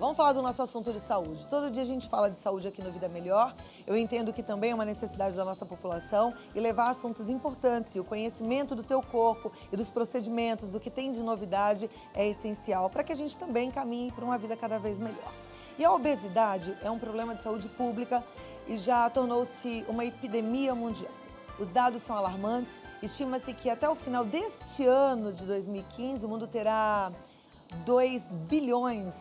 Vamos falar do nosso assunto de saúde. Todo dia a gente fala de saúde aqui no Vida Melhor. Eu entendo que também é uma necessidade da nossa população e levar assuntos importantes. E o conhecimento do teu corpo e dos procedimentos, do que tem de novidade, é essencial para que a gente também caminhe para uma vida cada vez melhor. E a obesidade é um problema de saúde pública e já tornou-se uma epidemia mundial. Os dados são alarmantes. Estima-se que até o final deste ano de 2015, o mundo terá 2 bilhões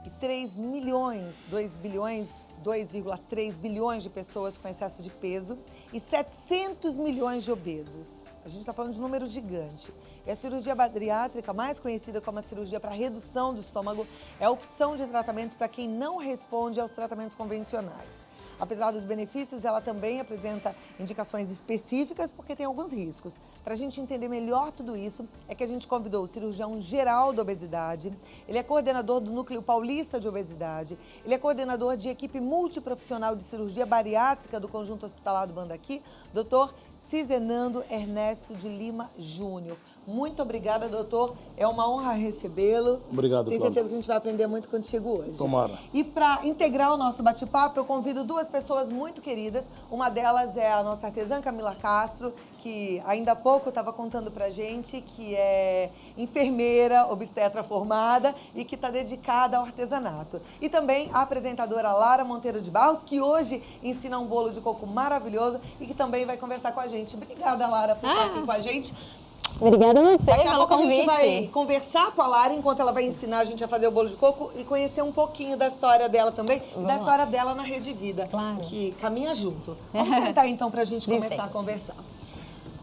e 3 milhões, 2,3 bilhões de pessoas com excesso de peso e 700 milhões de obesos. A gente está falando de números gigantes. E a cirurgia bariátrica, mais conhecida como a cirurgia para redução do estômago, é a opção de tratamento para quem não responde aos tratamentos convencionais. Apesar dos benefícios, ela também apresenta indicações específicas porque tem alguns riscos. Para a gente entender melhor tudo isso, é que a gente convidou o cirurgião geral da obesidade, ele é coordenador do Núcleo Paulista de Obesidade, ele é coordenador de equipe multiprofissional de cirurgia bariátrica do Conjunto Hospitalar do Bandaqui, Dr. Cizenando Ernesto de Lima Júnior. Muito obrigada, doutor. É uma honra recebê-lo. Obrigado, Tenho certeza que a gente vai aprender muito contigo hoje. Tomara. E para integrar o nosso bate-papo, eu convido duas pessoas muito queridas. Uma delas é a nossa artesã Camila Castro, que ainda há pouco estava contando pra gente que é enfermeira, obstetra formada e que está dedicada ao artesanato. E também a apresentadora Lara Monteiro de Barros, que hoje ensina um bolo de coco maravilhoso e que também vai conversar com a gente. Obrigada, Lara, por estar aqui com a gente. Obrigada a você Daqui a pelo pouco a gente convite. vai conversar com a Lara enquanto ela vai ensinar a gente a fazer o bolo de coco e conhecer um pouquinho da história dela também, e da história dela na Rede Vida, Claro. que caminha junto. Vamos sentar então pra gente começar Licença. a conversar.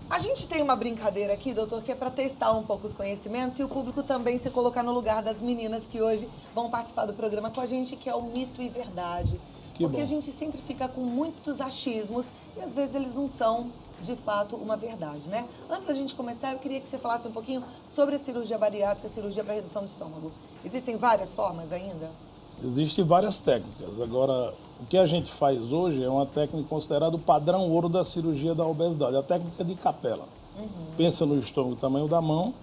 A gente tem uma brincadeira aqui, doutor, que é para testar um pouco os conhecimentos e o público também se colocar no lugar das meninas que hoje vão participar do programa com a gente, que é o mito e verdade. Porque a gente sempre fica com muitos achismos e às vezes eles não são, de fato, uma verdade, né? Antes da gente começar, eu queria que você falasse um pouquinho sobre a cirurgia bariátrica, a cirurgia para redução do estômago. Existem várias formas ainda? Existem várias técnicas. Agora, o que a gente faz hoje é uma técnica considerada o padrão ouro da cirurgia da obesidade, a técnica de Capella. Pensa no estômago do tamanho da mão,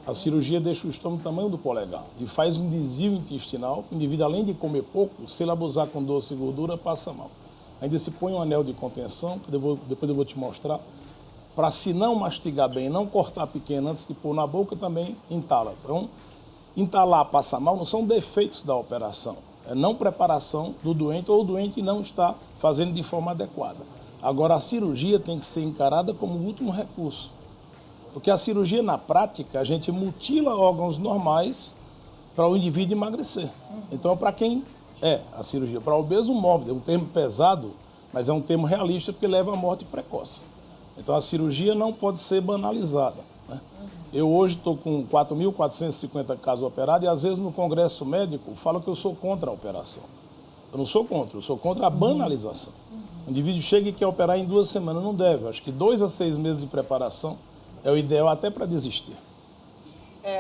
a cirurgia deixa o estômago do tamanho do polegar e faz um desvio intestinal. O indivíduo, além de comer pouco, se ele abusar com doce e gordura, passa mal. Ainda se põe um anel de contenção, depois eu vou te mostrar, para se não mastigar bem, não cortar pequeno antes de pôr na boca, também entala. Então, entalar, passar mal, não são defeitos da operação, é não preparação do doente ou o doente não está fazendo de forma adequada. Agora, a cirurgia tem que ser encarada como o último recurso, porque a cirurgia, na prática, a gente mutila órgãos normais para o indivíduo emagrecer. Então, para quem é a cirurgia? Para obeso mórbido, é um termo pesado, mas é um termo realista porque leva à morte precoce. Então, a cirurgia não pode ser banalizada, né? Eu hoje estou com 4.450 casos operados e, às vezes, no congresso médico, falam que eu sou contra a operação. Eu não sou contra, eu sou contra a banalização. O indivíduo chega e quer operar em 2 semanas, não deve. Eu acho que 2 a 6 meses de preparação é o ideal até para desistir.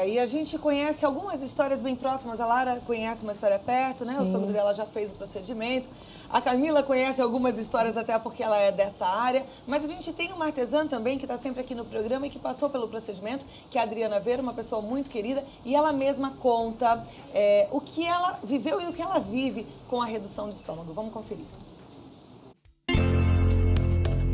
E a gente conhece algumas histórias bem próximas. A Lara conhece uma história perto, né? Sim. O sogro dela já fez o procedimento. A Camila conhece algumas histórias até porque ela é dessa área. Mas a gente tem uma artesã também que está sempre aqui no programa e que passou pelo procedimento, que é a Adriana Veira, uma pessoa muito querida. E ela mesma conta o que ela viveu e o que ela vive com a redução do estômago. Vamos conferir.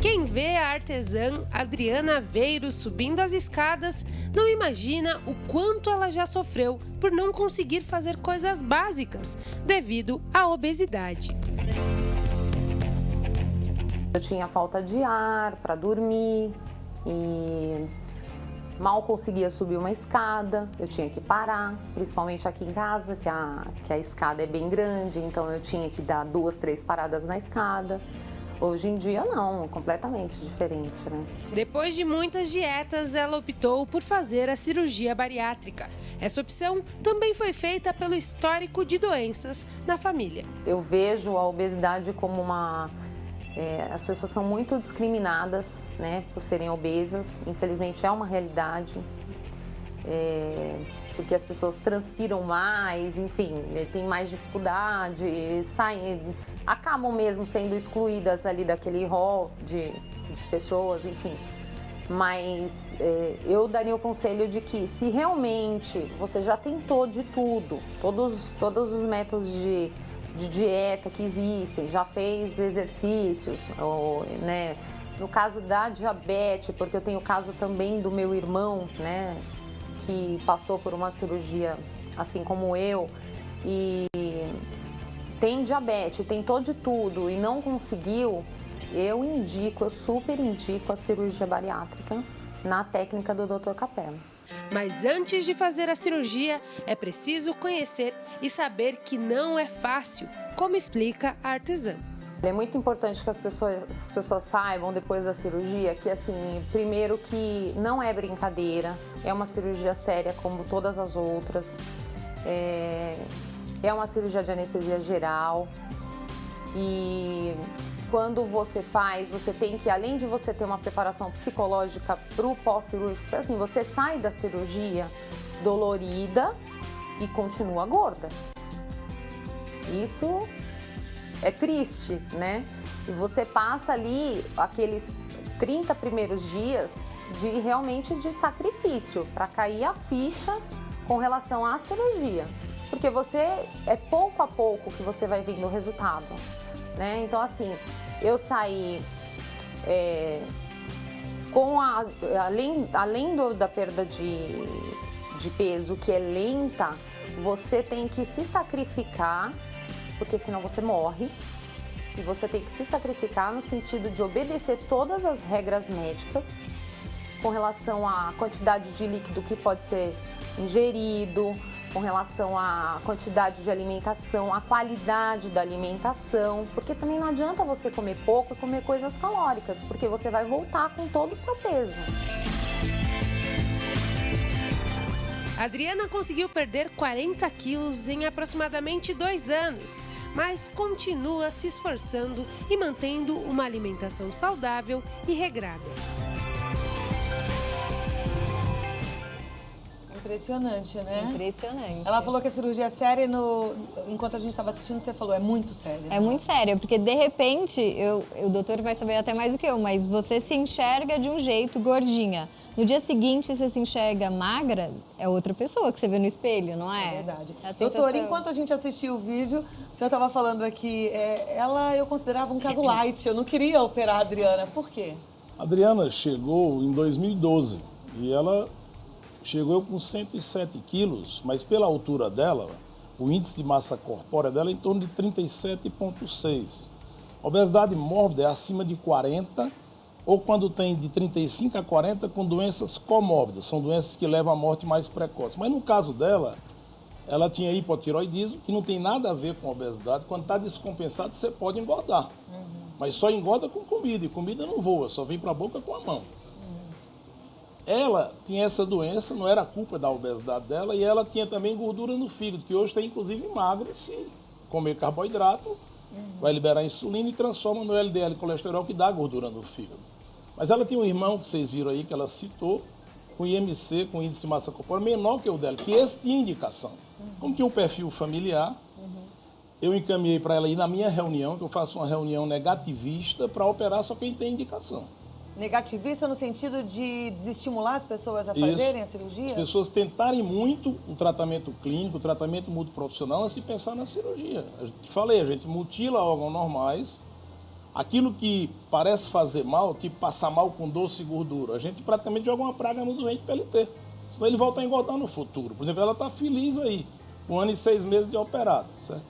Quem vê a artesã Adriana Veiro subindo as escadas não imagina o quanto ela já sofreu por não conseguir fazer coisas básicas devido à obesidade. Eu tinha falta de ar para dormir e mal conseguia subir uma escada, eu tinha que parar, principalmente aqui em casa, que a escada é bem grande, então eu tinha que dar 2, 3 paradas na escada. Hoje em dia não, completamente diferente, né? Depois de muitas dietas, ela optou por fazer a cirurgia bariátrica. Essa opção também foi feita pelo histórico de doenças na família. Eu vejo a obesidade como as pessoas são muito discriminadas, né, por serem obesas. Infelizmente é uma realidade. Porque as pessoas transpiram mais, enfim, tem mais dificuldade, acabam mesmo sendo excluídas ali daquele rol de pessoas, enfim. Mas eu daria o conselho de que se realmente você já tentou de tudo, todos os métodos de dieta que existem, já fez exercícios, ou, né, no caso da diabetes, porque eu tenho o caso também do meu irmão, né, que passou por uma cirurgia assim como eu, e tem diabetes, tentou de tudo e não conseguiu, eu super indico a cirurgia bariátrica na técnica do Dr. Capello. Mas antes de fazer a cirurgia, é preciso conhecer e saber que não é fácil, como explica a artesã. É muito importante que as pessoas saibam depois da cirurgia que, assim, primeiro que não é brincadeira, é uma cirurgia séria como todas as outras, é uma cirurgia de anestesia geral e quando você faz, você tem que, além de você ter uma preparação psicológica para o pós-cirúrgico, assim, você sai da cirurgia dolorida e continua gorda. Isso é triste, né? E você passa ali aqueles 30 primeiros dias realmente de sacrifício para cair a ficha com relação à cirurgia. Porque é pouco a pouco que você vai vendo o resultado, né? Então, assim, eu saí além da perda de peso, que é lenta, você tem que se sacrificar, porque senão você morre. E você tem que se sacrificar no sentido de obedecer todas as regras médicas com relação à quantidade de líquido que pode ser ingerido, com relação à quantidade de alimentação, à qualidade da alimentação, porque também não adianta você comer pouco e comer coisas calóricas, porque você vai voltar com todo o seu peso. A Adriana conseguiu perder 40 quilos em aproximadamente 2 anos, mas continua se esforçando e mantendo uma alimentação saudável e regrada. Impressionante, né? Impressionante. Ela falou que a cirurgia é séria e enquanto a gente estava assistindo, você falou, é muito séria. É muito séria, porque de repente, o doutor vai saber até mais do que eu, mas você se enxerga de um jeito gordinha. No dia seguinte, você se enxerga magra, é outra pessoa que você vê no espelho, não é? É verdade. A Doutor, sensação... enquanto a gente assistia o vídeo, o senhor estava falando aqui, ela eu considerava um caso light, eu não queria operar a Adriana. Por quê? A Adriana chegou em 2012 e ela chegou com 107 quilos, mas pela altura dela, o índice de massa corpórea dela é em torno de 37,6. A obesidade mórbida é acima de 40, ou quando tem de 35 a 40 com doenças comórbidas, são doenças que levam à morte mais precoce. Mas no caso dela, ela tinha hipotiroidismo, que não tem nada a ver com a obesidade. Quando está descompensado, você pode engordar. Mas só engorda com comida, e comida não voa, só vem para a boca com a mão. Ela tinha essa doença, não era culpa da obesidade dela, e ela tinha também gordura no fígado, que hoje está inclusive magro, se comer carboidrato, vai liberar insulina e transforma no LDL colesterol, que dá gordura no fígado. Mas ela tinha um irmão, que vocês viram aí, que ela citou, com IMC, com índice de massa corpórea menor que o dela, que esse tinha indicação. Como tinha um perfil familiar, eu encaminhei para ela ir na minha reunião, que eu faço uma reunião negativista para operar só quem tem indicação. Negativista no sentido de desestimular as pessoas a fazerem a cirurgia? As pessoas tentarem muito o tratamento clínico, o tratamento multiprofissional, antes de pensar na cirurgia. Eu te falei, a gente mutila órgãos normais, aquilo que parece fazer mal, tipo passar mal com doce e gordura, a gente praticamente joga uma praga no doente para ele ter. Senão ele volta a engordar no futuro. Por exemplo, ela está feliz aí, 1 ano e 6 meses de operado, certo?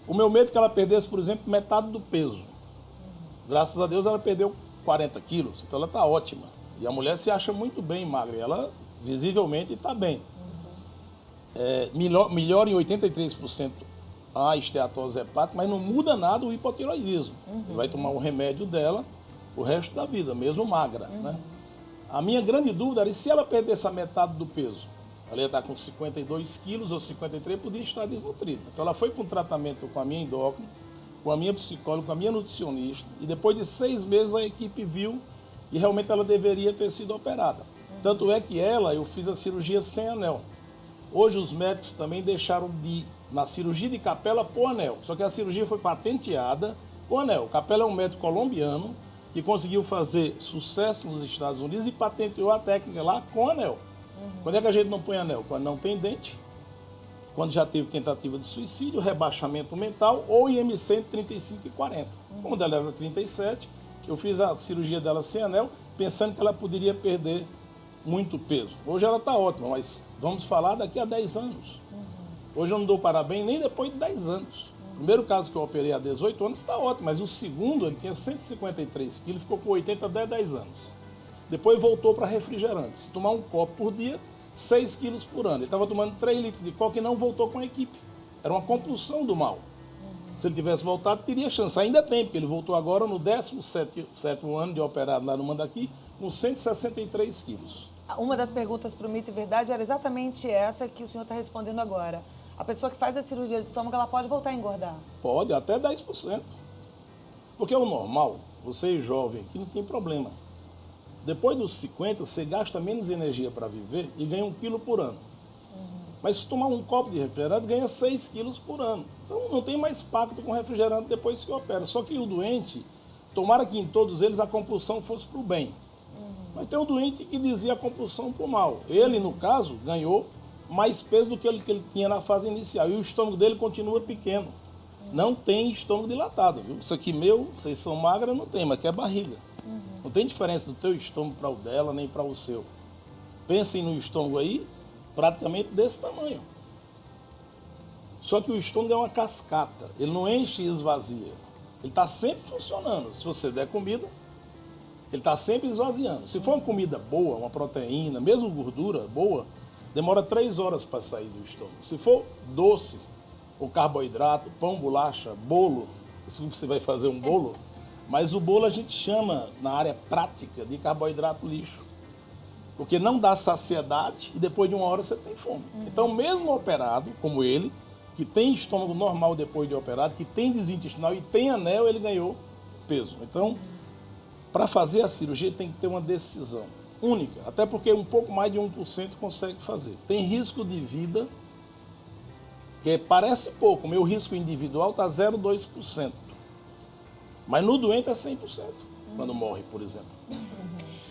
O meu medo é que ela perdesse, por exemplo, metade do peso. Graças a Deus ela perdeu 40 quilos, então ela está ótima. E a mulher se acha muito bem magra, e ela visivelmente está bem. Melhora em 83% a esteatose hepática, mas não muda nada o hipotiroidismo. Ele vai tomar o remédio dela o resto da vida, mesmo magra. Né? A minha grande dúvida era, e se ela perder essa metade do peso? Ela ia estar com 52 quilos ou 53, podia estar desnutrida. Então ela foi com tratamento com a minha endócrina, com a minha psicóloga, com a minha nutricionista, e depois de 6 meses a equipe viu e realmente ela deveria ter sido operada. Tanto é que eu fiz a cirurgia sem anel. Hoje os médicos também deixaram na cirurgia de Capella, pôr anel. Só que a cirurgia foi patenteada com anel. Capella é um médico colombiano que conseguiu fazer sucesso nos Estados Unidos e patenteou a técnica lá com anel. Quando é que a gente não põe anel? Quando não tem dente, quando já teve tentativa de suicídio, rebaixamento mental ou IMC entre 35 e 40. Como ela era 37, eu fiz a cirurgia dela sem anel, pensando que ela poderia perder muito peso. Hoje ela está ótima, mas vamos falar daqui a 10 anos. Hoje eu não dou parabéns nem depois de 10 anos. O primeiro caso que eu operei há 18 anos está ótimo, mas o segundo, ele tinha 153 quilos, ficou com 80 até 10 anos. Depois voltou para refrigerantes. Tomar um copo por dia, 6 quilos por ano. Ele estava tomando 3 litros de coca e não voltou com a equipe. Era uma compulsão do mal. Se ele tivesse voltado, teria chance. Ainda tem, porque ele voltou agora no 17º ano de operado lá no Mandaqui, com 163 quilos. Uma das perguntas para o Mito e Verdade era exatamente essa que o senhor está respondendo agora. A pessoa que faz a cirurgia de estômago, ela pode voltar a engordar? Pode, até 10%. Porque é o normal, você é jovem, que não tem problema. Depois dos 50, você gasta menos energia para viver e ganha 1 quilo por ano. Mas se tomar um copo de refrigerante, ganha 6 quilos por ano. Então não tem mais pacto com refrigerante depois que opera. Só que o doente, tomara que em todos eles a compulsão fosse para o bem. Mas tem um doente que dizia a compulsão para o mal. Ele, no caso, ganhou mais peso do que ele tinha na fase inicial. E o estômago dele continua pequeno. Não tem estômago dilatado, viu? Isso aqui meu, vocês são magras, não tem, mas aqui é barriga. Não tem diferença do teu estômago para o dela, nem para o seu. Pensem no estômago aí, praticamente desse tamanho. Só que o estômago é uma cascata, ele não enche e esvazia. Ele está sempre funcionando. Se você der comida, ele está sempre esvaziando. Se for uma comida boa, uma proteína, mesmo gordura boa, demora 3 horas para sair do estômago. Se for doce, ou carboidrato, pão, bolacha, bolo, desculpa, você vai fazer um bolo, mas o bolo a gente chama, na área prática, de carboidrato lixo. Porque não dá saciedade e depois de 1 hora você tem fome. Então, mesmo operado, como ele, que tem estômago normal depois de operado, que tem desvio intestinal e tem anel, ele ganhou peso. Então, para fazer a cirurgia tem que ter uma decisão única, até porque um pouco mais de 1% consegue fazer. Tem risco de vida, que parece pouco, o meu risco individual está 0,2%. Mas no doente é 100%, quando morre, por exemplo.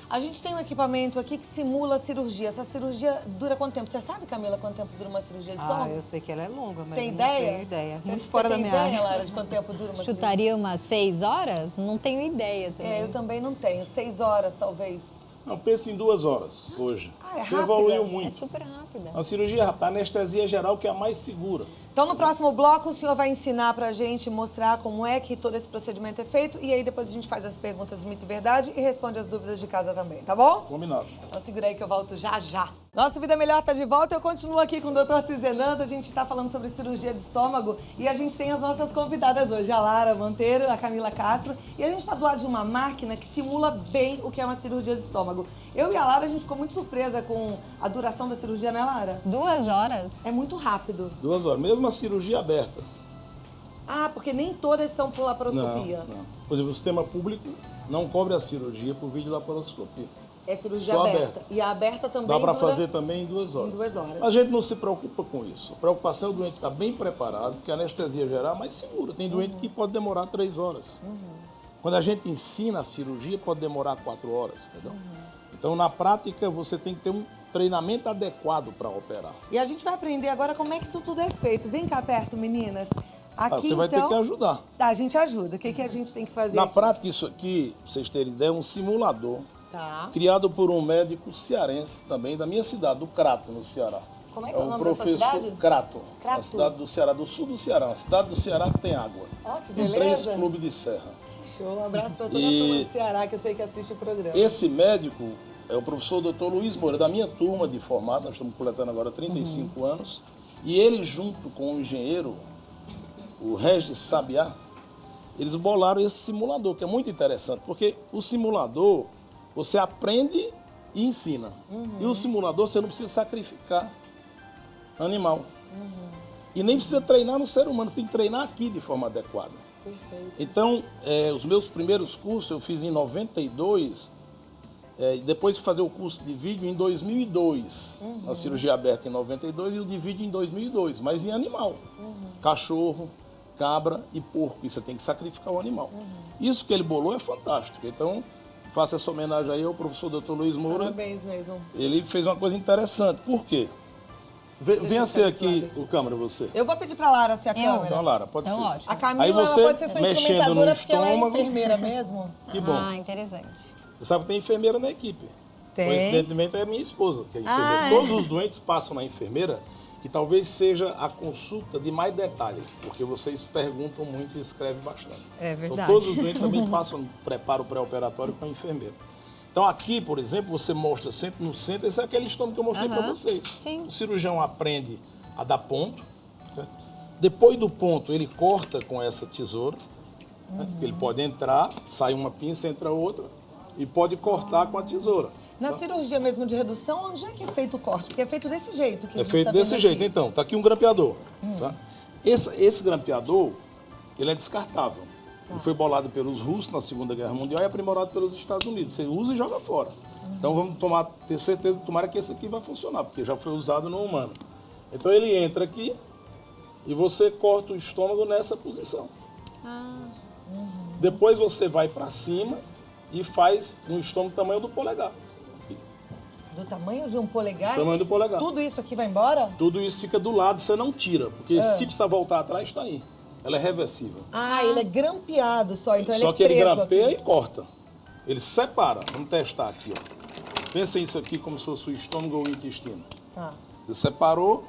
A gente tem um equipamento aqui que simula a cirurgia. Essa cirurgia dura quanto tempo? Você sabe, Camila, quanto tempo dura uma cirurgia de estômago? Eu sei que ela é longa, mas tem eu ideia? não tenho ideia. Muito Você fora da tem minha ideia, área. Lara, de quanto tempo dura uma Chutaria umas 6 horas? Não tenho ideia também. cirurgia? Eu também não tenho. 6 horas, talvez. Não, pensa em 2 horas hoje. É Porque rápida? evoluiu É muito. super rápida. A cirurgia rápida, a anestesia geral, que é a mais segura. Então, no próximo bloco, o senhor vai ensinar pra gente, mostrar como é que todo esse procedimento é feito. E aí, depois a gente faz as perguntas de mito e verdade e responde as dúvidas de casa também, tá bom? Combinado. Então, segura aí que eu volto já, já. Nosso Vida Melhor tá de volta. Eu continuo aqui com o Dr. Cizenando. A gente tá falando sobre cirurgia de estômago. E a gente tem as nossas convidadas hoje, a Lara Monteiro, a Camila Castro. E a gente tá do lado de uma máquina que simula bem o que é uma cirurgia de estômago. Eu e a Lara, a gente ficou muito surpresa com a duração da cirurgia, né, Lara? 2 horas? É muito rápido. 2 horas, mesmo a cirurgia aberta. Ah, porque nem todas são por laparoscopia. Não. Por exemplo, o sistema público não cobre a cirurgia por videolaparoscopia. É cirurgia Só aberta. aberta. E a aberta também Dá para dura... fazer também em 2 horas. Em 2 horas. A gente não se preocupa com isso. A preocupação é o doente estar bem preparado, porque a anestesia geral é mais segura. Tem doente que pode demorar 3 horas. Quando a gente ensina a cirurgia, pode demorar 4 horas, entendeu? Então, na prática, você tem que ter um treinamento adequado para operar. E a gente vai aprender agora como é que isso tudo é feito. Vem cá perto, meninas. Aqui, Você vai ter então... que ajudar. Tá, a gente ajuda. O que, que a gente tem que fazer Na aqui? prática, isso aqui, pra vocês terem ideia, é um simulador Tá. criado por um médico cearense também, da minha cidade, do Crato, no Ceará. Como é que é o nome dessa professor cidade? Crato, Crato. uma cidade do Ceará, do sul do Ceará, uma cidade do Ceará que tem água. Ó, que Tem 3 beleza. clubes de serra. Show. Um abraço pra toda a E- turma do Ceará, que eu sei que assiste o programa. Esse médico é o professor Dr. Luiz Moura, da minha turma de formado, nós estamos completando agora 35 anos, e ele junto com o engenheiro, o Regis Sabiá, eles bolaram esse simulador, que é muito interessante, porque o simulador, você aprende e ensina. E o simulador, você não precisa sacrificar animal. E nem precisa treinar no ser humano, você tem que treinar aqui de forma adequada. Perfeito. Então, os meus primeiros cursos eu fiz em 92, e depois de fazer o curso de vídeo em 2002, a cirurgia aberta em 92 e o de vídeo em 2002, mas em animal. Cachorro, cabra e porco. E você tem que sacrificar o animal. Isso que ele bolou é fantástico. Então, faço essa homenagem aí ao professor Dr. Luiz Moura. Parabéns mesmo. Ele fez uma coisa interessante. Por quê? Venha ser aqui o câmera, você. Eu vou pedir pra Lara ser a câmera. Então, Lara, pode Então, ser. ótimo. A Camila, Aí você, ela pode ser sua mexendo instrumentadora no porque ela é estômago. enfermeira mesmo. Que bom. Ah, interessante. Você sabe que tem enfermeira na equipe. Tem? Coincidentemente é minha esposa, que é enfermeira. é? Todos os doentes passam na enfermeira, que talvez seja a consulta de mais detalhe, porque vocês perguntam muito e escrevem bastante. É verdade. Então, todos os doentes também passam, preparam o pré-operatório com a enfermeira. Então, aqui, por exemplo, você mostra sempre no centro, esse é aquele estômago que eu mostrei para vocês. Sim. O cirurgião aprende a dar ponto. Certo? Depois do ponto, ele corta com essa tesoura. Né? Ele pode entrar, sai uma pinça, entra outra, e pode cortar com a tesoura. Na cirurgia mesmo de redução, onde é que é feito o corte? Porque é feito desse jeito. Que a É gente feito tá desse vendo jeito. aqui. Então, tá aqui um grampeador. Tá? Esse grampeador, ele é descartável. Ele foi bolado pelos russos na Segunda Guerra Mundial e aprimorado pelos Estados Unidos. Você usa e joga fora. Então vamos ter certeza, tomara que esse aqui vai funcionar, porque já foi usado no humano. Então ele entra aqui e você corta o estômago nessa posição. Depois você vai para cima e faz um estômago do tamanho do polegar. Aqui. Do tamanho de um polegar? Tamanho do polegar. Tudo isso aqui vai embora? Tudo isso fica do lado, você não tira, porque se precisar voltar atrás, está aí. Ela é reversível. Ah, ele é grampeado só, então ele Só é que ele preso grampeia aqui. e corta. Ele separa. Vamos testar aqui, ó. Pensa isso aqui como se fosse o estômago ou o intestino. Tá. Você separou.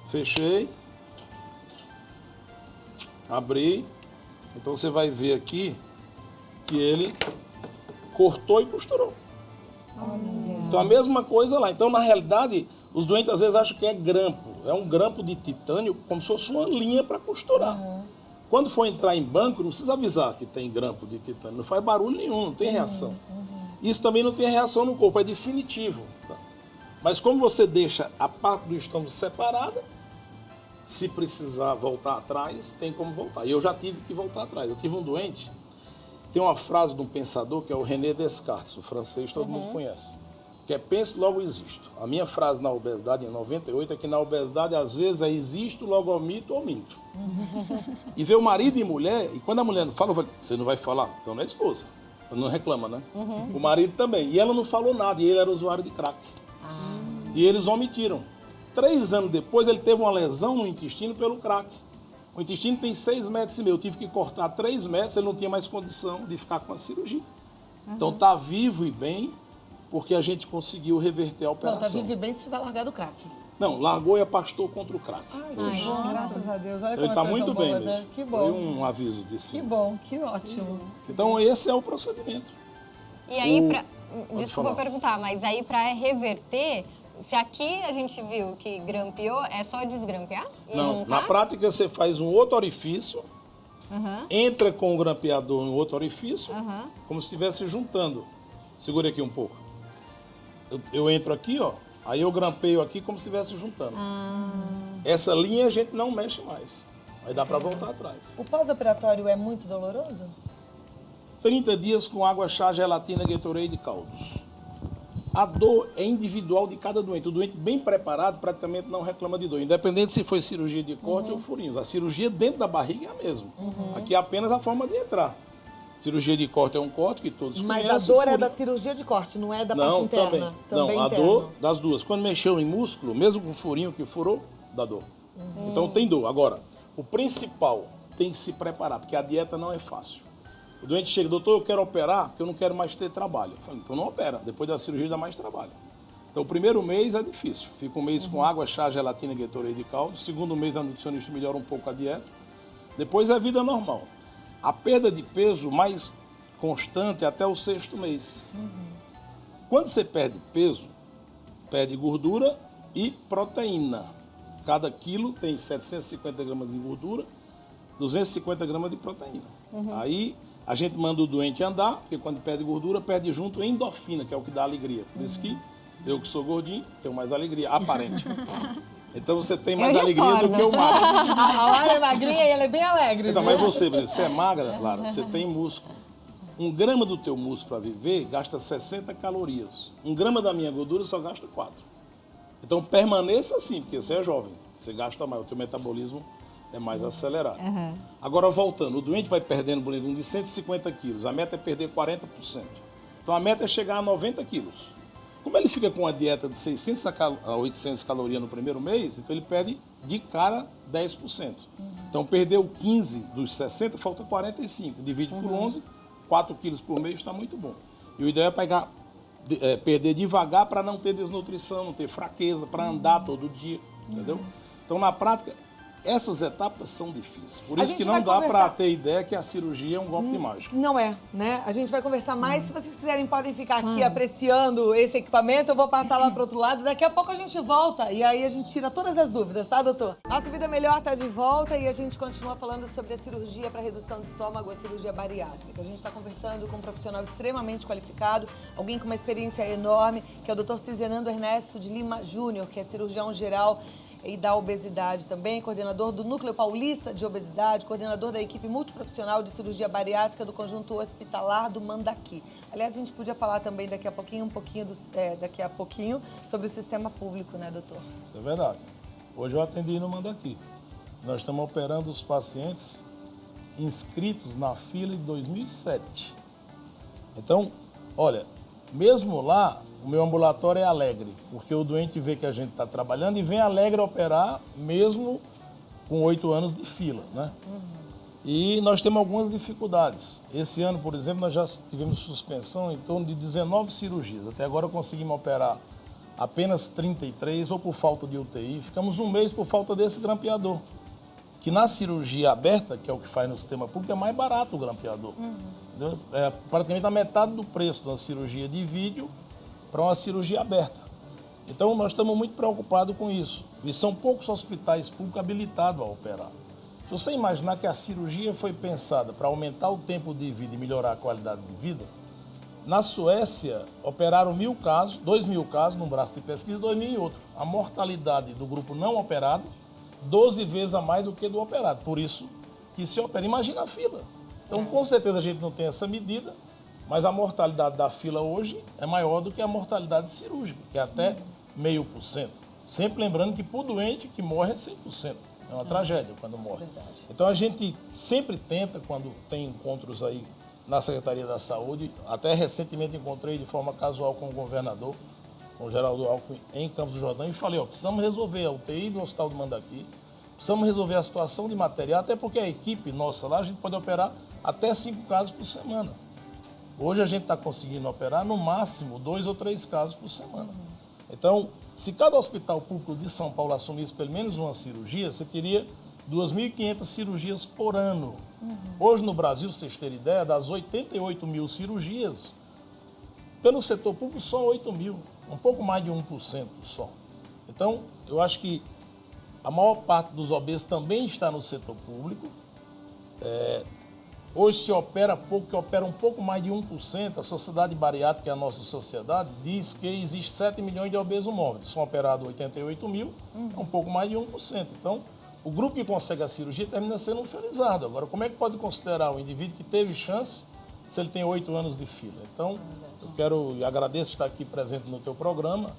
Fechei. Abri. Então você vai ver aqui que ele cortou e costurou. Então a mesma coisa lá. Então, na realidade, os doentes às vezes acham que é grampo. É um grampo de titânio, como se fosse uma linha para costurar. Quando for entrar em banco, não precisa avisar que tem grampo de titânio. Não faz barulho nenhum, não tem reação. Isso também não tem reação no corpo, é definitivo. Tá? Mas como você deixa a parte do estômago separada, se precisar voltar atrás, tem como voltar. E eu já tive que voltar atrás. Eu tive um doente, tem uma frase de um pensador que é o René Descartes, o francês, todo mundo conhece, que é penso, logo existo. A minha frase na obesidade, em 98, é que na obesidade, às vezes, é existo, logo omito ou minto. E vê o marido e mulher, e quando a mulher não fala, eu falo, você não vai falar? Então não é esposa. Ela não reclama, né? O marido também. E ela não falou nada, e ele era usuário de crack. E eles omitiram. 3 anos depois, ele teve uma lesão no intestino pelo crack. O intestino tem 6,5 metros. Eu tive que cortar 3 metros, ele não tinha mais condição de ficar com a cirurgia. Então tá vivo e bem, porque a gente conseguiu reverter a Não, tá operação. vive bem se tiver largado o crack. Não, largou e apastou contra o crack. Ai, que bom, graças a Deus. Olha Ele como está as coisas muito são bem boas, mesmo. né? Que Foi bom. um aviso de Que cima. bom, que ótimo. Então esse é o procedimento. E aí, Pode desculpa falar. perguntar, mas aí para reverter, se aqui a gente viu que grampeou, é só desgrampear? E Não, juntar? na prática você faz um outro orifício, entra com o grampeador em outro orifício, como se estivesse juntando. Segura aqui um pouco. Eu entro aqui, ó, aí eu grampeio aqui como se estivesse juntando. Essa linha a gente não mexe mais. Aí dá para voltar atrás. O pós-operatório é muito doloroso? 30 dias com água, chá, gelatina, Gatorade e caldos. A dor é individual de cada doente. O doente bem preparado praticamente não reclama de dor, independente se foi cirurgia de corte ou furinhos. A cirurgia dentro da barriga é a mesma. Aqui é apenas a forma de entrar. Cirurgia de corte é um corte que todos Mas conhecem. a dor é furinho- da cirurgia de corte, não é da parte Não, interna? também. Não, a interno. dor das duas. Quando mexeu em músculo, mesmo com furinho que furou, dá dor. Então tem dor. Agora, o principal tem que se preparar, porque a dieta não é fácil. O doente chega, doutor, eu quero operar, porque eu não quero mais ter trabalho. Eu falo, então não opera, depois da cirurgia dá mais trabalho. Então o primeiro mês é difícil. Fica um mês com água, chá, gelatina, Gatorade e caldo. Segundo mês a nutricionista melhora um pouco a dieta. Depois é vida normal. A perda de peso mais constante até o 6º mês. Quando você perde peso, perde gordura e proteína. Cada quilo tem 750 gramas de gordura, 250 gramas de proteína. Aí a gente manda o doente andar, porque quando perde gordura, perde junto endorfina, que é o que dá alegria. Por isso que eu que sou gordinho, tenho mais alegria, aparente. Então você tem mais alegria do que o magro. A Lara é magrinha e ela é bem alegre. Então, viu? mas você, por exemplo, você é magra, Lara, você tem músculo. 1 grama do teu músculo para viver gasta 60 calorias. 1 grama da minha gordura só gasta 4. Então permaneça assim, porque você é jovem. Você gasta mais, o teu metabolismo é mais acelerado. Agora, voltando, o doente vai perdendo, por exemplo, de 150 quilos, a meta é perder 40%. Então, a meta é chegar a 90 quilos. Como ele fica com uma dieta de 600 a 800 calorias no primeiro mês, então ele perde de cara 10%. Então, perdeu 15 dos 60, falta 45. Divide por 11, 4 quilos por mês está muito bom. E o ideal é perder devagar para não ter desnutrição, não ter fraqueza, para andar todo dia, entendeu? Então, na prática, essas etapas são difíceis. Por isso que não dá para ter ideia que a cirurgia é um golpe de mágica. Não é, né? A gente vai conversar mais. Se vocês quiserem, podem ficar aqui apreciando esse equipamento. Eu vou passar lá pro outro lado. Daqui a pouco a gente volta e aí a gente tira todas as dúvidas, tá, doutor? Nossa Vida Melhor tá de volta e a gente continua falando sobre a cirurgia para redução do estômago, a cirurgia bariátrica. A gente está conversando com um profissional extremamente qualificado, alguém com uma experiência enorme, que é o doutor Cizenando Ernesto de Lima Júnior, que é cirurgião geral e da obesidade também, coordenador do Núcleo Paulista de Obesidade, coordenador da equipe multiprofissional de cirurgia bariátrica do Conjunto Hospitalar do Mandaqui. Aliás, a gente podia falar também daqui a pouquinho, sobre o sistema público, né, doutor? Isso é verdade. Hoje eu atendi no Mandaqui. Nós estamos operando os pacientes inscritos na fila de 2007. Então, olha, mesmo lá, o meu ambulatório é alegre, porque o doente vê que a gente está trabalhando e vem alegre operar, mesmo com 8 anos de fila, né? E nós temos algumas dificuldades. Esse ano, por exemplo, nós já tivemos suspensão em torno de 19 cirurgias. Até agora conseguimos operar apenas 33, ou por falta de UTI. Ficamos um mês por falta desse grampeador, que na cirurgia aberta, que é o que faz no sistema público, é mais barato o grampeador. É praticamente a metade do preço de uma cirurgia de vídeo para uma cirurgia aberta. Então, nós estamos muito preocupados com isso. E são poucos hospitais públicos habilitados a operar. Se você imaginar que a cirurgia foi pensada para aumentar o tempo de vida e melhorar a qualidade de vida, na Suécia, operaram 1.000 casos, 2.000 casos num braço de pesquisa e 2.000 em outro. A mortalidade do grupo não operado, 12 vezes a mais do que do operado. Por isso que se opera. Imagina a fila. Então, com certeza, a gente não tem essa medida, mas a mortalidade da fila hoje é maior do que a mortalidade cirúrgica, que é até 0,5%. Sempre lembrando que por doente que morre é 100%. É uma tragédia quando morre. Então a gente sempre tenta, quando tem encontros aí na Secretaria da Saúde, até recentemente encontrei de forma casual com o governador, com o Geraldo Alckmin, em Campos do Jordão, e falei, precisamos resolver a UTI do Hospital do Mandaqui, precisamos resolver a situação de material, até porque a equipe nossa lá, a gente pode operar até 5 casos por semana. Hoje a gente está conseguindo operar no máximo 2 ou 3 casos por semana. Então, se cada hospital público de São Paulo assumisse pelo menos uma cirurgia, você teria 2.500 cirurgias por ano. Hoje no Brasil, vocês terem ideia, das 88.000 cirurgias, pelo setor público só 8.000, um pouco mais de 1% só. Então, eu acho que a maior parte dos obesos também está no setor público. Hoje se opera pouco, que opera um pouco mais de 1%. A Sociedade Bariátrica, que é a nossa sociedade, diz que existe 7 milhões de obesos móveis. São operados 88.000, é um pouco mais de 1%. Então, o grupo que consegue a cirurgia termina sendo infelizado. Agora, como é que pode considerar o indivíduo que teve chance se ele tem 8 anos de fila? Então, eu quero e agradeço estar aqui presente no teu programa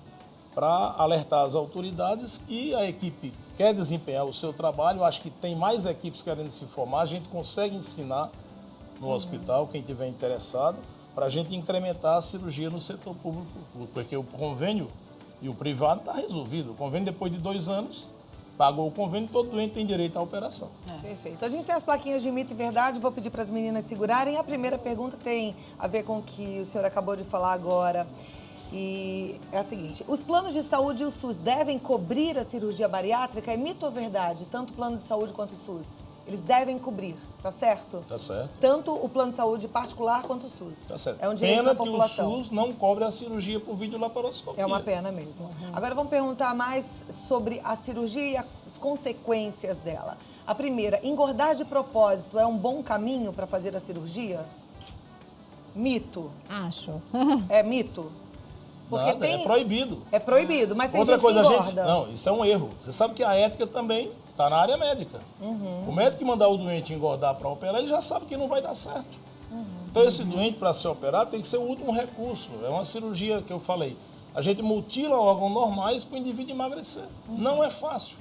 para alertar as autoridades que a equipe quer desempenhar o seu trabalho. Eu acho que tem mais equipes querendo se formar, a gente consegue ensinar no hospital, quem tiver interessado, para a gente incrementar a cirurgia no setor público, porque o convênio e o privado está resolvido. O convênio, depois de 2 anos, pagou o convênio, todo doente tem direito à operação. Perfeito. A gente tem as plaquinhas de mito e verdade, vou pedir para as meninas segurarem. A primeira pergunta tem a ver com o que o senhor acabou de falar agora. E é a seguinte, os planos de saúde e o SUS devem cobrir a cirurgia bariátrica? É mito ou verdade? Tanto o plano de saúde quanto o SUS? Eles devem cobrir, tá certo? Tá certo. Tanto o plano de saúde particular quanto o SUS. Tá certo. É um direito da população. Que o SUS não cobre a cirurgia por videolaparoscopia. É uma pena mesmo. Agora vamos perguntar mais sobre a cirurgia e as consequências dela. A primeira, engordar de propósito é um bom caminho para fazer a cirurgia? Mito. Acho. É mito? Porque Nada, é proibido. É proibido, mas tem Outra gente coisa, que engorda. Não, isso é um erro. Você sabe que a ética também está na área médica. O médico que mandar o doente engordar para operar, ele já sabe que não vai dar certo. Então, esse doente, para ser operado, tem que ser o último recurso. É uma cirurgia que eu falei. A gente mutila órgãos normais para o indivíduo emagrecer. Não é fácil.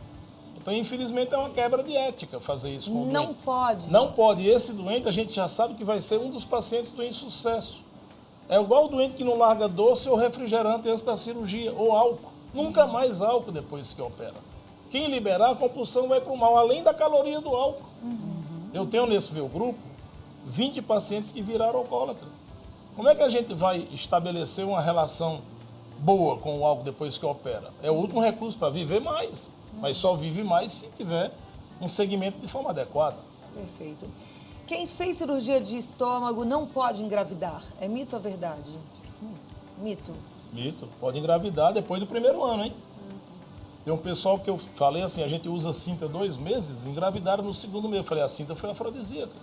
Então, infelizmente, é uma quebra de ética fazer isso com o doente. Não pode. Não pode. E esse doente, a gente já sabe que vai ser um dos pacientes do insucesso. É igual o doente que não larga doce ou refrigerante antes da cirurgia, ou álcool. Nunca mais álcool depois que opera. Quem liberar, a compulsão vai para o mal, além da caloria do álcool. Eu tenho nesse meu grupo 20 pacientes que viraram alcoólatra. Como é que a gente vai estabelecer uma relação boa com o álcool depois que opera? É o último recurso para viver mais, mas só vive mais se tiver um segmento de forma adequada. Perfeito. Quem fez cirurgia de estômago não pode engravidar. É mito ou verdade? Mito. Mito. Pode engravidar depois do primeiro ano, hein? Tem um pessoal que eu falei assim, a gente usa cinta 2 meses, engravidaram no segundo mês. Eu falei, a cinta foi afrodisíaca.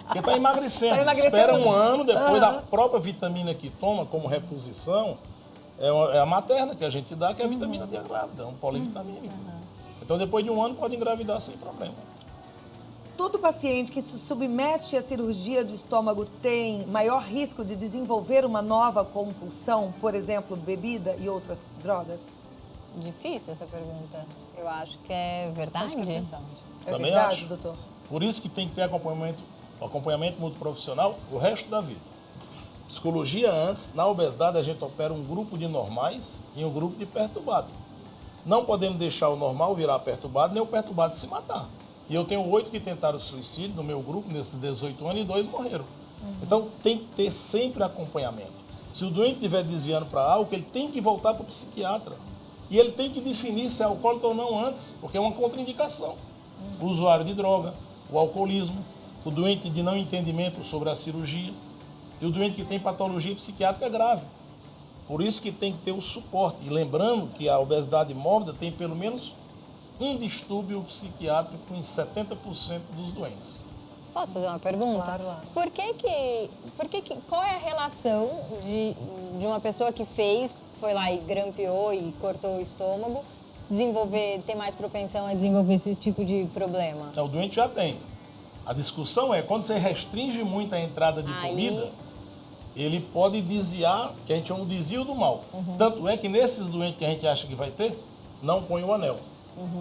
Porque está emagrecendo. Espera um ano, depois da própria vitamina que toma como reposição, é a materna que a gente dá, que é a vitamina D grávida, um polivitamínico. Então depois de um ano pode engravidar sem problema. Todo paciente que se submete à cirurgia de estômago tem maior risco de desenvolver uma nova compulsão, por exemplo, bebida e outras drogas? Difícil essa pergunta. Eu acho que é verdade. É Também verdade, acho. doutor? Por isso que tem que ter acompanhamento multiprofissional o resto da vida. Psicologia antes, na obesidade a gente opera um grupo de normais e um grupo de perturbados. Não podemos deixar o normal virar perturbado, nem o perturbado se matar. E eu tenho 8 que tentaram suicídio no meu grupo nesses 18 anos e 2 morreram. Então tem que ter sempre acompanhamento. Se o doente estiver desviando para álcool, ele tem que voltar para o psiquiatra. E ele tem que definir se é alcoólatra ou não antes, porque é uma contraindicação. O usuário de droga, o alcoolismo, o doente de não entendimento sobre a cirurgia e o doente que tem patologia psiquiátrica grave. Por isso que tem que ter o suporte. E lembrando que a obesidade mórbida tem pelo menos um distúrbio psiquiátrico em 70% dos doentes. Posso fazer uma pergunta? Claro. Qual é a relação de uma pessoa que foi lá e grampeou e cortou o estômago, ter mais propensão a desenvolver esse tipo de problema? O doente já tem. A discussão é quando você restringe muito a entrada de comida, ele pode desviar, que a gente chama de desvio do mal. Tanto é que nesses doentes que a gente acha que vai ter, não põe o anel.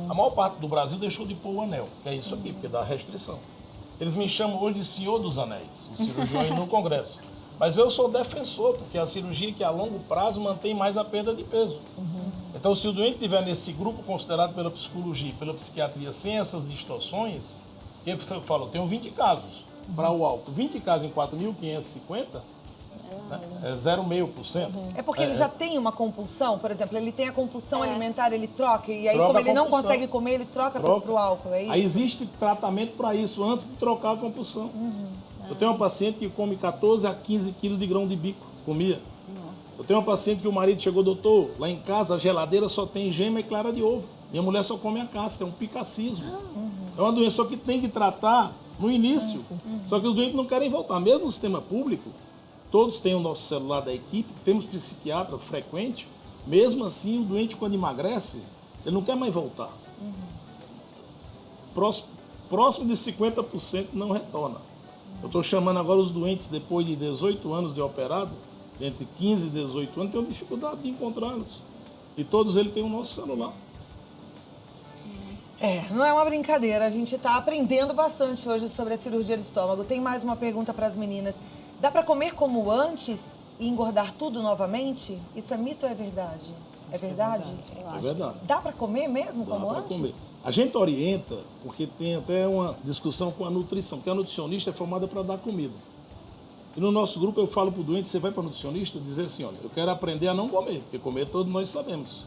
A maior parte do Brasil deixou de pôr o anel, que é isso aqui, porque dá restrição. Eles me chamam hoje de senhor dos anéis, os cirurgiões no congresso. Mas eu sou defensor, porque a cirurgia que a longo prazo mantém mais a perda de peso. Então, se o doente estiver nesse grupo considerado pela psicologia e pela psiquiatria sem essas distorções, que você fala, eu tenho 20 casos para o álcool, 20 casos em 4.550, é 0,5%. É porque ele já tem uma compulsão, por exemplo, ele tem a compulsão alimentar, ele troca, e aí Troca como a ele não compulsão. consegue comer, ele troca pro álcool, é isso? Aí existe tratamento para isso, antes de trocar a compulsão. Eu tenho uma paciente que come 14 a 15 quilos de grão de bico, comia. Eu tenho uma paciente que o marido chegou, doutor, lá em casa a geladeira só tem gema e clara de ovo. E a mulher só come a casca, é um picacismo. É uma doença que tem que tratar no início. Só que os doentes não querem voltar. Mesmo no sistema público, todos têm o nosso celular da equipe, temos psiquiatra frequente. Mesmo assim, o doente quando emagrece, ele não quer mais voltar. Próximo de 50% não retorna. Eu estou chamando agora os doentes depois de 18 anos de operado, entre 15 e 18 anos, tenho dificuldade de encontrá-los. E todos eles têm o nosso celular. Não é uma brincadeira, a gente está aprendendo bastante hoje sobre a cirurgia de estômago. Tem mais uma pergunta para as meninas. Dá para comer como antes e engordar tudo novamente? Isso é mito ou é verdade? É verdade? É verdade. Dá para comer mesmo como Dá para antes? comer. A gente orienta, porque tem até uma discussão com a nutrição, porque a nutricionista é formada para dar comida. E no nosso grupo eu falo para o doente, você vai para o nutricionista dizer assim, olha, eu quero aprender a não comer, porque comer todos nós sabemos.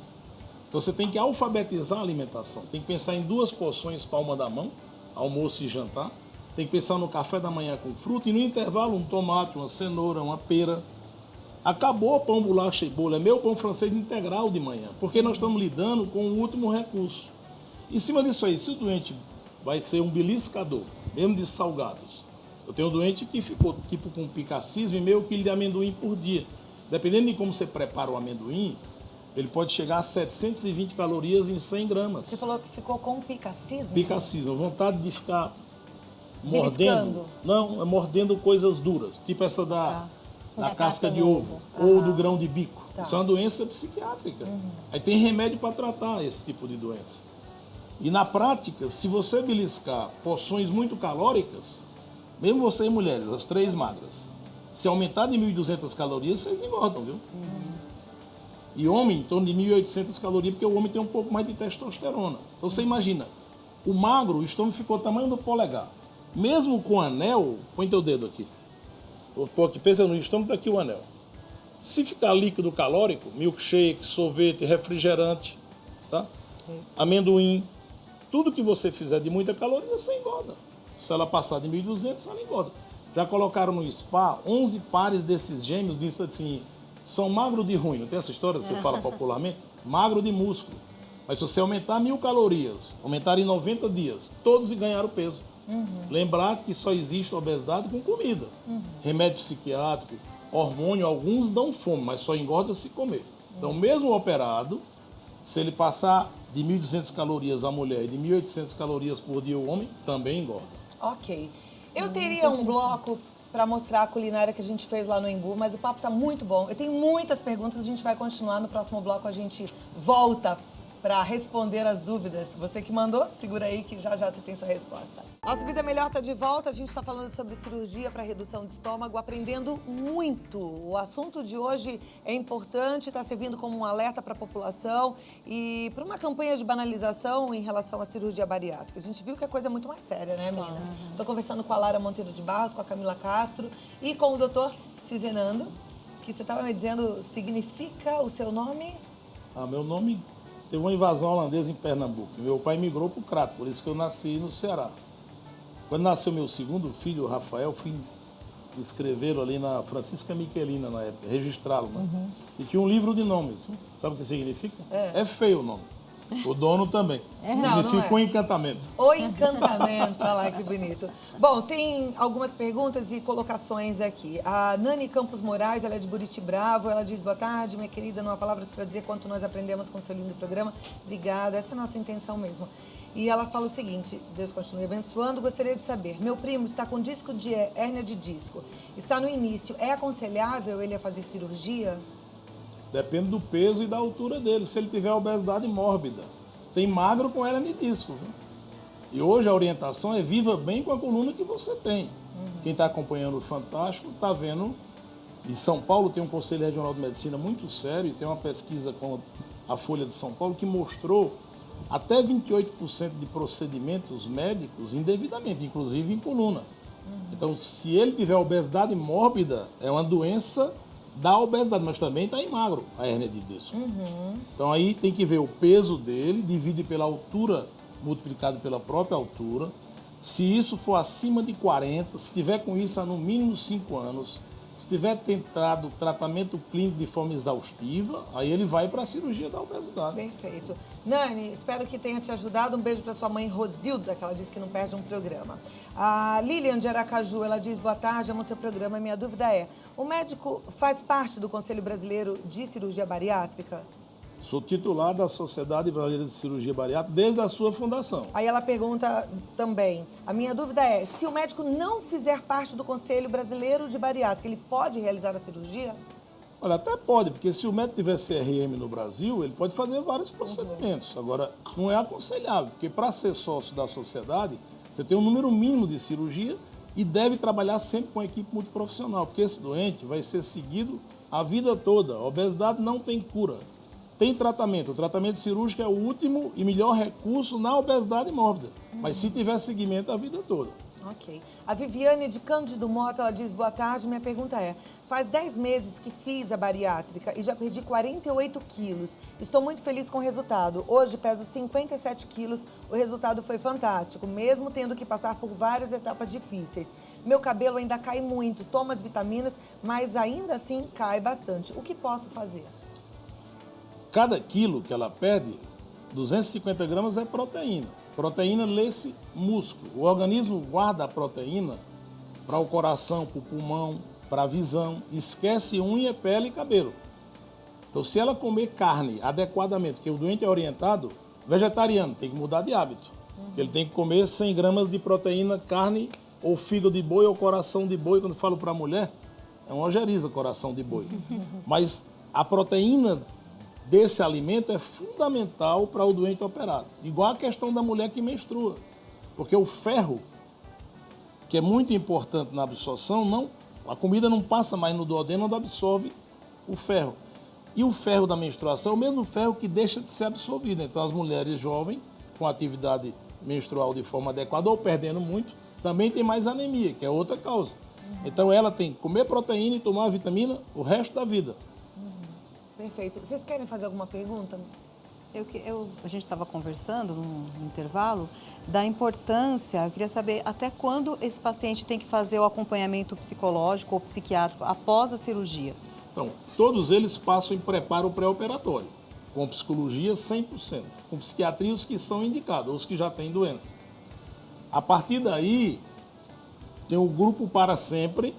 Então você tem que alfabetizar a alimentação, tem que pensar em 2 porções palma da mão, almoço e jantar, tem que pensar no café da manhã com fruta e no intervalo um tomate, uma cenoura, uma pera. Acabou pão, bolacha e bolo, é meu pão francês integral de manhã, porque nós estamos lidando com o último recurso. Em cima disso aí, se o doente vai ser um beliscador, mesmo de salgados, eu tenho um doente que ficou tipo com picacismo e meio quilo de amendoim por dia. Dependendo de como você prepara o amendoim, ele pode chegar a 720 calorias em 100 gramas. Você falou que ficou com picacismo? Picacismo, a vontade de ficar Beliscando. mordendo. Não, é mordendo coisas duras, tipo essa da casca de ovo ou do grão de bico. Tá. Isso é uma doença psiquiátrica. Aí tem remédio para tratar esse tipo de doença. E na prática, se você beliscar porções muito calóricas, mesmo vocês mulheres, as 3 magras, se aumentar de 1.200 calorias, vocês engordam, viu? E homem, em torno de 1.800 calorias, porque o homem tem um pouco mais de testosterona. Então você imagina, o magro, o estômago ficou o tamanho do polegar. Mesmo com anel, põe teu dedo aqui. Pô, aqui, pensa no estômago, tá aqui o anel. Se ficar líquido calórico, milkshake, sorvete, refrigerante, tá? Amendoim, tudo que você fizer de muita caloria, você engorda. Se ela passar de 1.200, ela engorda. Já colocaram no spa 11 pares desses gêmeos, diz assim, são magro de ruim, não tem essa história que você fala popularmente? Magro de músculo. Mas se você aumentar 1.000 calorias, aumentar em 90 dias, todos ganharam peso. Lembrar que só existe obesidade com comida. Remédio psiquiátrico, hormônio, alguns dão fome, mas só engorda se comer. Então, mesmo operado, se ele passar de 1.200 calorias a mulher e de 1.800 calorias por dia o homem, também engorda. Ok. Eu teria um bloco para mostrar a culinária que a gente fez lá no Embu, mas o papo tá muito bom. Eu tenho muitas perguntas, a gente vai continuar no próximo bloco, a gente volta para responder as dúvidas. Você que mandou, segura aí que já já você tem sua resposta. Nossa Vida Melhor tá de volta, a gente está falando sobre cirurgia para redução de estômago, aprendendo muito. O assunto de hoje é importante, está servindo como um alerta para a população e para uma campanha de banalização em relação à cirurgia bariátrica. A gente viu que a coisa é muito mais séria, né, meninas? Estou conversando com a Lara Monteiro de Barros, com a Camila Castro e com o doutor Cizenando, que você estava me dizendo, significa o seu nome? Meu nome teve uma invasão holandesa em Pernambuco. Meu pai migrou para o Crato, por isso que eu nasci no Ceará. Quando nasceu meu segundo filho, o Rafael, fui escrevê-lo ali na Francisca Michelina, na época, registrá-lo. Né? E tinha um livro de nomes. Sabe o que significa? É feio o nome. O dono também. Significa não um encantamento. O encantamento, olha lá que bonito. Bom, tem algumas perguntas e colocações aqui. A Nani Campos Moraes, ela é de Buriti Bravo, ela diz, boa tarde, minha querida, não há palavras para dizer quanto nós aprendemos com o seu lindo programa. Obrigada, essa é a nossa intenção mesmo. E ela fala o seguinte, Deus continue abençoando, gostaria de saber, meu primo está com disco de hérnia de disco, está no início, é aconselhável ele a fazer cirurgia? Depende do peso e da altura dele, se ele tiver obesidade mórbida. Tem magro com hérnia de disco, viu? E hoje a orientação é viva bem com a coluna que você tem. Quem está acompanhando o Fantástico está vendo, em São Paulo tem um Conselho Regional de Medicina muito sério, e tem uma pesquisa com a Folha de São Paulo que mostrou até 28% de procedimentos médicos indevidamente, inclusive em coluna. Então, se ele tiver obesidade mórbida, é uma doença da obesidade, mas também está em magro, a hérnia de disco. Então, aí tem que ver o peso dele, divide pela altura, multiplicado pela própria altura. Se isso for acima de 40, se tiver com isso há no mínimo 5 anos, se tiver tentado tratamento clínico de forma exaustiva, aí ele vai para a cirurgia da obesidade. Perfeito. Nani, espero que tenha te ajudado. Um beijo para sua mãe Rosilda, que ela diz que não perde um programa. A Lilian de Aracaju, ela diz, boa tarde, amo seu programa. Minha dúvida é, o médico faz parte do Conselho Brasileiro de Cirurgia Bariátrica? Sou titular da Sociedade Brasileira de Cirurgia Bariátrica desde a sua fundação. Aí ela pergunta também, a minha dúvida é, se o médico não fizer parte do Conselho Brasileiro de Bariátrica, ele pode realizar a cirurgia? Olha, até pode, porque se o médico tiver CRM no Brasil, ele pode fazer vários procedimentos. Agora, não é aconselhável, porque para ser sócio da sociedade, você tem um número mínimo de cirurgia e deve trabalhar sempre com a equipe multiprofissional, porque esse doente vai ser seguido a vida toda. A obesidade não tem cura. Tem tratamento. O tratamento cirúrgico é o último e melhor recurso na obesidade mórbida. Mas se tiver seguimento a vida toda. Ok. A Viviane de Cândido Mota, ela diz, boa tarde, minha pergunta é, faz 10 meses que fiz a bariátrica e já perdi 48 quilos. Estou muito feliz com o resultado. Hoje peso 57 quilos, o resultado foi fantástico, mesmo tendo que passar por várias etapas difíceis. Meu cabelo ainda cai muito, tomo as vitaminas, mas ainda assim cai bastante. O que posso fazer? Cada quilo que ela perde, 250 gramas é proteína. Proteína lê-se músculo. O organismo guarda a proteína para o coração, para o pulmão, para a visão. Esquece unha, pele e cabelo. Então, se ela comer carne adequadamente, porque o doente é orientado, vegetariano, tem que mudar de hábito. Ele tem que comer 100 gramas de proteína, carne, ou fígado de boi, ou coração de boi. Quando eu falo para a mulher, é uma ojeriza coração de boi. Mas a proteína desse alimento é fundamental para o doente operado. Igual a questão da mulher que menstrua. Porque o ferro, que é muito importante na absorção, a comida não passa mais no duodeno onde absorve o ferro. E o ferro da menstruação é o mesmo ferro que deixa de ser absorvido. Então, as mulheres jovens, com atividade menstrual de forma adequada ou perdendo muito, também tem mais anemia, que é outra causa. Então, ela tem que comer proteína e tomar vitamina o resto da vida. Perfeito. Vocês querem fazer alguma pergunta? A gente estava conversando no intervalo da importância, eu queria saber até quando esse paciente tem que fazer o acompanhamento psicológico ou psiquiátrico após a cirurgia. Então, todos eles passam em preparo pré-operatório, com psicologia 100%, com psiquiatria os que são indicados, os que já têm doença. A partir daí, tem o grupo para sempre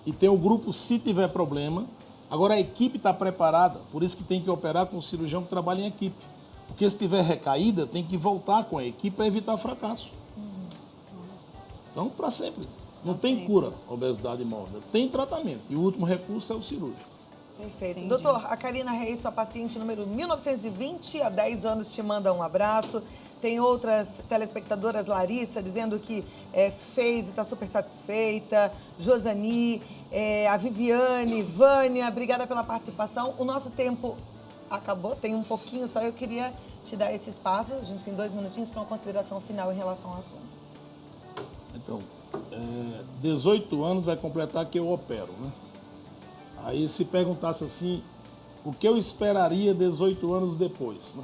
e tem o grupo se tiver problema. Agora, a equipe está preparada, por isso que tem que operar com o cirurgião que trabalha em equipe. Porque se tiver recaída, tem que voltar com a equipe para evitar fracasso. Então, para sempre. Não tem cura a obesidade mórbida, tem tratamento. E o último recurso é o cirúrgico. Perfeito. Entendi. Doutor, a Karina Reis, sua paciente número 1920, há 10 anos te manda um abraço. Tem outras telespectadoras, Larissa, dizendo que fez e está super satisfeita. Josani, a Viviane, Vânia, obrigada pela participação. O nosso tempo acabou, tem um pouquinho só. Eu queria te dar esse espaço. A gente tem 2 minutinhos para uma consideração final em relação ao assunto. Então, 18 anos vai completar que eu opero, né? Aí se perguntasse assim, o que eu esperaria 18 anos depois, né?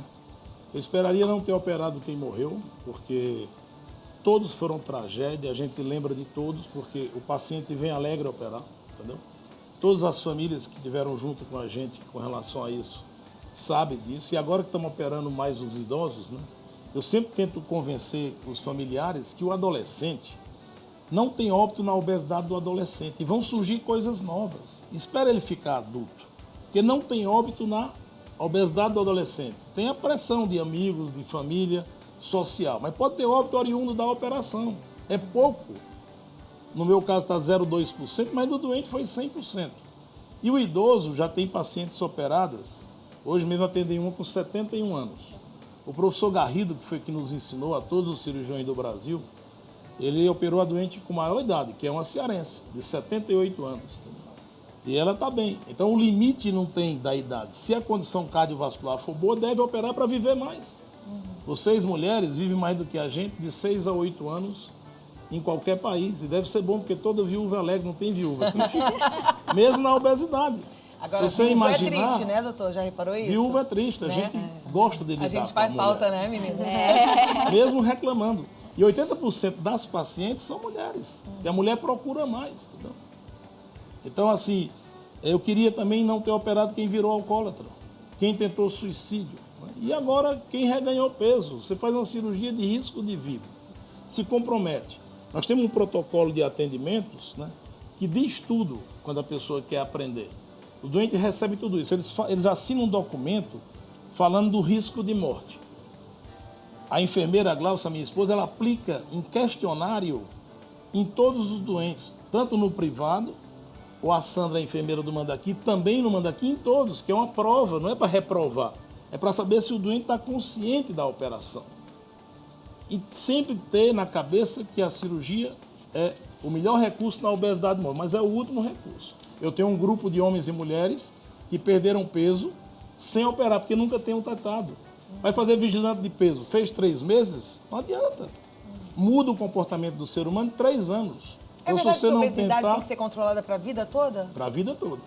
Eu esperaria não ter operado quem morreu, porque todos foram tragédia, a gente lembra de todos, porque o paciente vem alegre a operar, entendeu? Todas as famílias que estiveram junto com a gente com relação a isso sabem disso, e agora que estamos operando mais os idosos, né? Eu sempre tento convencer os familiares que o adolescente não tem óbito na obesidade do adolescente, e vão surgir coisas novas. Espera ele ficar adulto, porque não tem óbito na obesidade do adolescente. Tem a pressão de amigos, de família, social, mas pode ter óbito oriundo da operação. É pouco. No meu caso está 0,2%, mas do doente foi 100%. E o idoso já tem pacientes operadas. Hoje mesmo atendem uma com 71 anos. O professor Garrido, que foi que nos ensinou a todos os cirurgiões do Brasil, ele operou a doente com maior idade, que é uma cearense, de 78 anos. E ela está bem. Então o limite não tem da idade. Se a condição cardiovascular for boa, deve operar para viver mais. Vocês, mulheres, vivem mais do que a gente, de 6 a 8 anos, em qualquer país. E deve ser bom, porque toda viúva é alegre, não tem viúva triste. Mesmo na obesidade. Agora, você viúva imaginar, é triste, né, doutor? Já reparou isso? Viúva é triste, a gente gosta de lidar A gente com faz mulher. falta, né, meninas? Mesmo reclamando. E 80% das pacientes são mulheres, que a mulher procura mais, entendeu? Então, assim, eu queria também não ter operado quem virou alcoólatra, quem tentou suicídio. Né? E agora, quem reganhou peso. Você faz uma cirurgia de risco de vida, se compromete. Nós temos um protocolo de atendimentos, né, que diz tudo quando a pessoa quer aprender. O doente recebe tudo isso. Eles assinam um documento falando do risco de morte. A enfermeira Glaucia, minha esposa, ela aplica um questionário em todos os doentes, tanto no privado, ou a Sandra, a enfermeira do Mandaqui, também no Mandaqui, em todos, que é uma prova, não é para reprovar, é para saber se o doente está consciente da operação. E sempre ter na cabeça que a cirurgia é o melhor recurso na obesidade mórbida, mas é o último recurso. Eu tenho um grupo de homens e mulheres que perderam peso sem operar, porque nunca tenham tratado. Vai fazer vigilante de peso, fez 3 meses, não adianta. Muda o comportamento do ser humano em 3 anos. É então, verdade se você que a não obesidade tentar, tem que ser controlada para a vida toda? para a vida toda.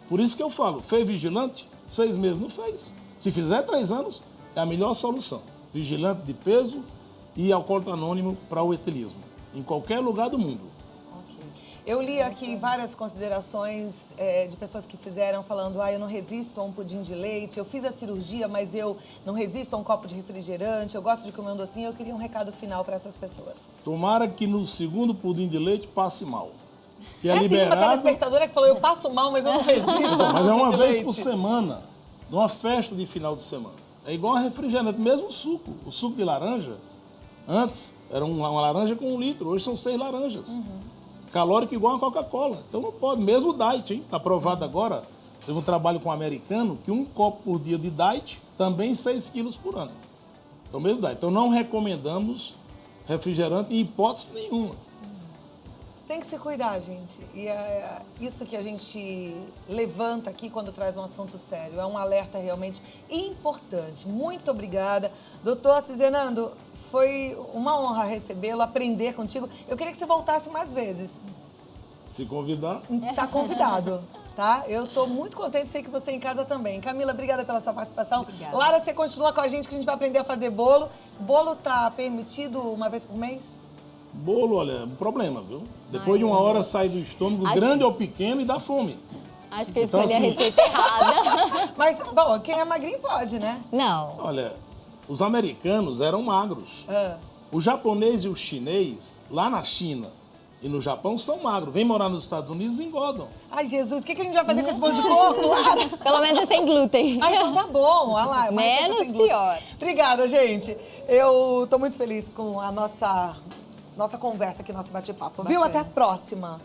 Por isso que eu falo, fez vigilante, 6 meses não fez. Se fizer 3 anos, é a melhor solução. Vigilante de peso e alcoólatra anônimo para o etilismo, em qualquer lugar do mundo. Eu li aqui várias considerações de pessoas que fizeram falando, eu não resisto a um pudim de leite, eu fiz a cirurgia, mas eu não resisto a um copo de refrigerante, eu gosto de comer um docinho. Eu queria um recado final para essas pessoas. Tomara que no segundo pudim de leite passe mal. Que é Tem uma liberado, telespectadora que falou, eu passo mal, mas eu não resisto. mas é uma de vez leite. por semana, numa festa de final de semana. É igual a refrigerante, mesmo o suco de laranja, antes era uma laranja com 1 litro, hoje são 6 laranjas. Calórico igual a Coca-Cola. Então não pode, mesmo o diet, hein? Está provado agora. Teve um trabalho com um americano que um copo por dia de diet, também 6 quilos por ano. Então, mesmo diet. Então, não recomendamos refrigerante em hipótese nenhuma. Tem que se cuidar, gente. E é isso que a gente levanta aqui quando traz um assunto sério. É um alerta realmente importante. Muito obrigada. Doutor Cizenando, foi uma honra recebê-lo, aprender contigo. Eu queria que você voltasse mais vezes. Se convidar. Tá convidado, tá? Eu estou muito contente, sei que você em casa também. Camila, obrigada pela sua participação. Obrigada. Lara, você continua com a gente que a gente vai aprender a fazer bolo. Bolo tá permitido uma vez por mês? Bolo, olha, é um problema, viu? Depois de uma hora sai do estômago, grande ou pequeno, e dá fome. Acho que eu Então, escolhi a assim- receita errada. Mas, bom, quem é magrinho pode, né? Não. Olha, os americanos eram magros. Ah. O japonês e o chinês, lá na China e no Japão, são magros. Vêm morar nos Estados Unidos e engordam. Ai, Jesus, o que a gente vai fazer com esse bolo de coco, Lara? Pelo menos é sem glúten. Ah, então tá bom. Olha lá, uma receita Menos sem glúten. pior. Obrigada, gente. Eu tô muito feliz com a nossa conversa aqui, nosso bate-papo. Viu? Até a próxima.